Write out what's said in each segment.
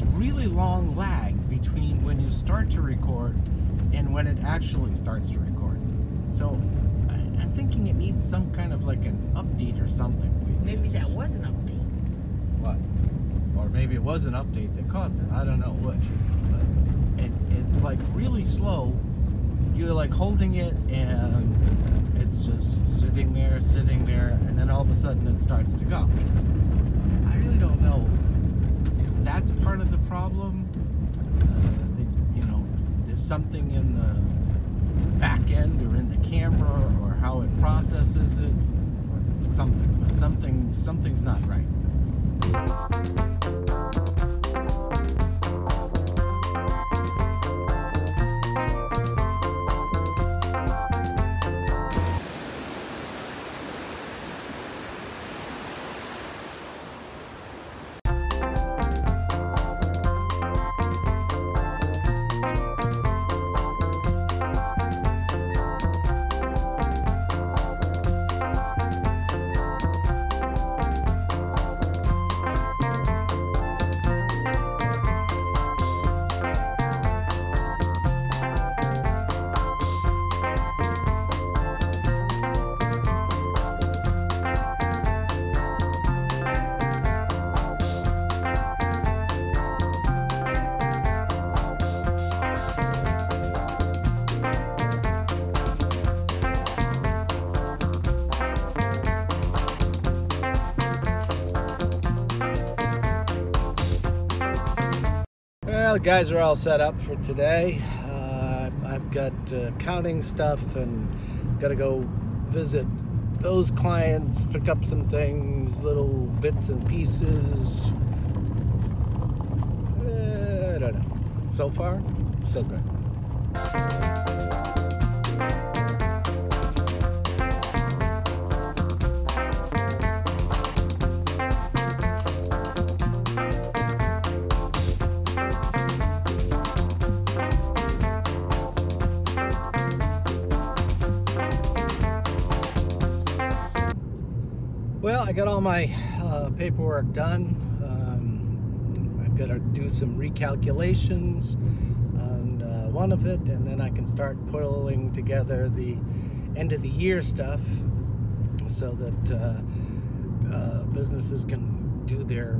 this really long lag between when you start to record and when it actually starts to record. So I'm thinking it needs some kind of like an update or something. Maybe that was an update. What? Or maybe it was an update that caused it. I don't know which. But it's like really slow. You're like holding it and it's just sitting there, and then all of a sudden it starts to go. I really don't know if that's part of the problem. That, you know, is something in the back end or in the camera or how it processes it or something. But something's not right. Well, the guys are all set up for today. I've got accounting stuff and got to go visit those clients, pick up some things, little bits and pieces. I don't know. So far, so good. Well, I got all my paperwork done. I've got to do some recalculations on one of it, and then I can start pulling together the end of the year stuff so that businesses can do their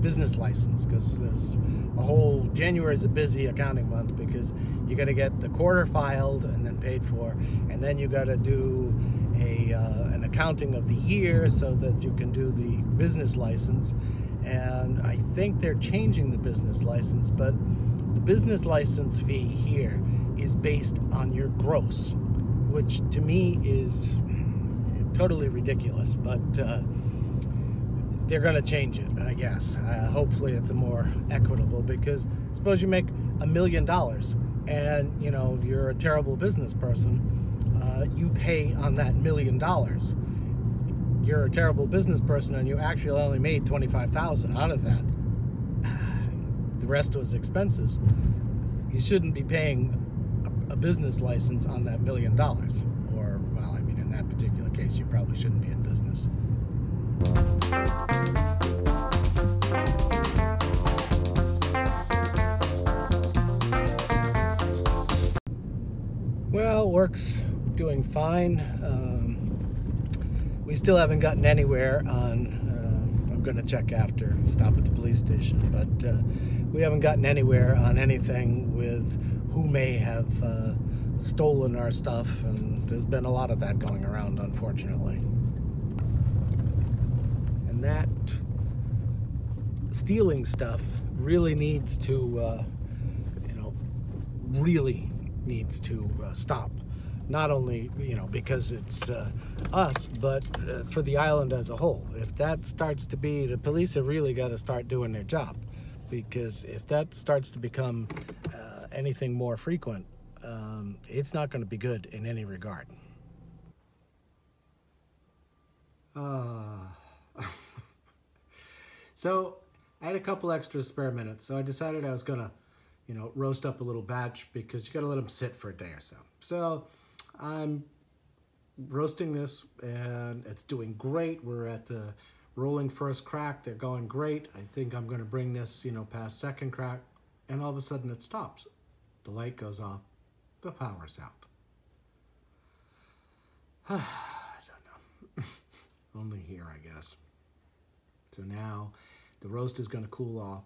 business license, because there's a whole January is a busy accounting month because you got to get the quarter filed and then paid for, and then you got to do an accounting of the year so that you can do the business license. And I think they're changing the business license, but the business license fee here is based on your gross, which to me is totally ridiculous, but they're going to change it, I guess. Hopefully it's a more equitable, because suppose you make $1 million and you know you're a terrible business person. You pay on that $1 million. You're a terrible business person and you actually only made $25,000 out of that. The rest was expenses. You shouldn't be paying a business license on that $1 million. Or, well, I mean, in that particular case, you probably shouldn't be in business. Well, work's doing fine. We still haven't gotten anywhere on, I'm going to check after, stop at the police station, but we haven't gotten anywhere on anything with who may have stolen our stuff, and there's been a lot of that going around, unfortunately. And that stealing stuff really needs to, really needs to stop. Not only, because it's us, but for the island as a whole. If that starts to be, the police have really got to start doing their job, because if that starts to become anything more frequent, it's not going to be good in any regard. So I had a couple extra spare minutes, so I decided I was going to, roast up a little batch, because you got to let them sit for a day or so. So I'm roasting this and it's doing great. We're rolling first crack, they're going great. I think I'm going to bring this, you know, past second crack, and all of a sudden it stops. The light goes off, the power's out. I don't know. Only here, I guess. So now the roast is going to cool off,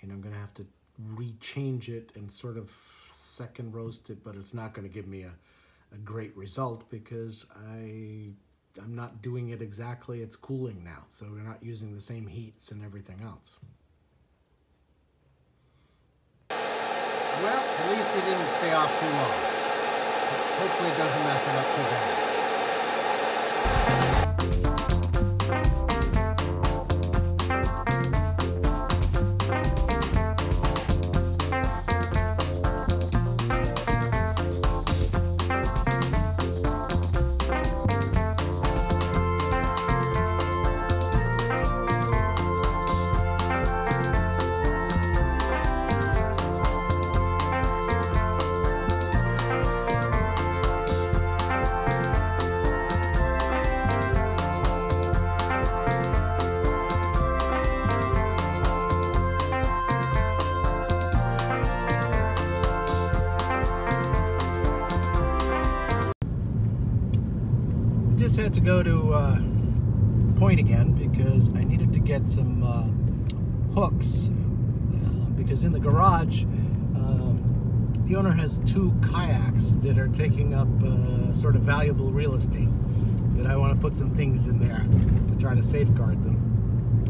and I'm going to have to rechange it and sort of second roast it, but it's not going to give me a great result because I'm not doing it exactly. It's cooling now, so we're not using the same heats and everything else. Well, at least it didn't stay off too long. Hopefully it doesn't mess it up too bad. Just had to go to Point again because I needed to get some hooks because in the garage the owner has 2 kayaks that are taking up sort of valuable real estate that I want to put some things in there to try to safeguard them,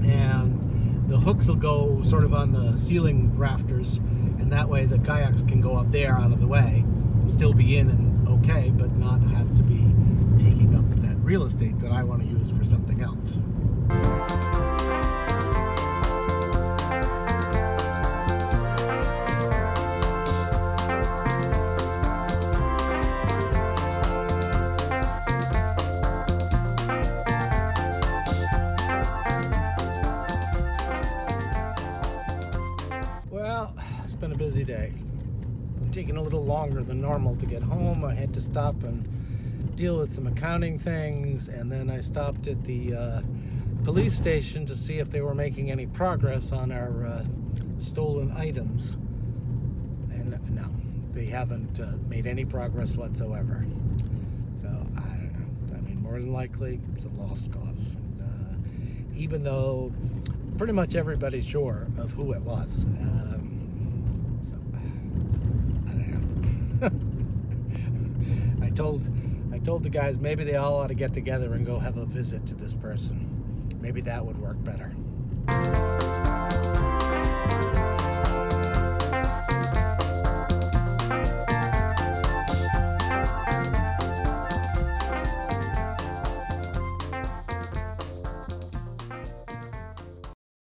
and the hooks will go sort of on the ceiling rafters, and that way the kayaks can go up there out of the way and still be in and okay, but not have to be taking up that real estate that I want to use for something else. Well, it's been a busy day. Taking a little longer than normal to get home. I had to stop and deal with some accounting things, and then I stopped at the police station to see if they were making any progress on our stolen items, and no, they haven't made any progress whatsoever. So I don't know. I mean, more than likely it's a lost cause, even though pretty much everybody's sure of who it was. So I don't know. I told the guys maybe they all ought to get together and go have a visit to this person. Maybe that would work better.